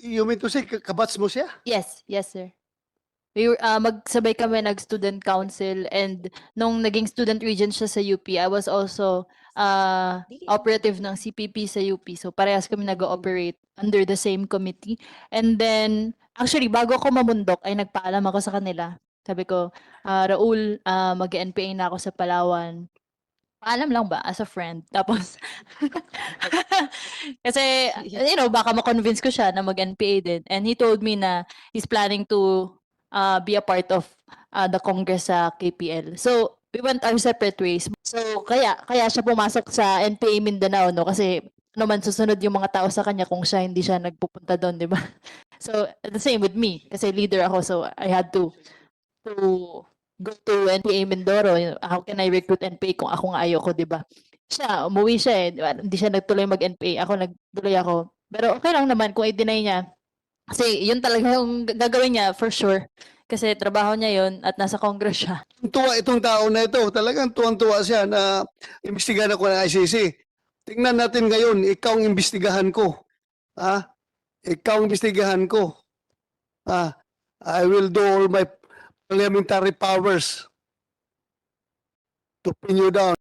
You mean to say kabats mo siya? Yes, yes, sir. We were, magsabay kami nag-student council, and nung naging student regent siya sa UP, I was also operative ng CPP sa UP. So parehas kami nag-ooperate under the same committee. And then, actually, bago ako mamundok, ay nagpaalam ako sa kanila. Sabi ko, Raul, mag-NPA na ako sa Palawan. Paalam lang ba, as a friend. Tapos, kasi, baka ma-convince ko siya na mag-NPA din. And he told me na he's planning to be a part of the Congress sa KPL. So, we went our separate ways. So, kaya siya pumasok sa NPA Mindanao, no? Kasi, ano man susunod yung mga tao sa kanya kung hindi siya nagpupunta doon, di ba? So, the same with me. Kasi leader ako, so I had to go to NPA Mindoro. How can I recruit NPA kung ako nga ayoko, di ba? Siya, umuwi siya eh. Hindi siya nagtuloy mag-NPA. Ako, nagtuloy ako. Pero okay lang naman kung i-deny niya. Kasi yun talaga yung gagawin niya, for sure. Kasi trabaho niya yun at nasa Congress siya. Tuwa itong tao na ito. Talagang tuwang-tuwa siya na imbestigahan ako ng ICC. Tingnan natin ngayon, ikaw ang imbestigahan ko. Ha? Ikaw ang imbestigahan ko. I will do all my parliamentary powers to pin you down.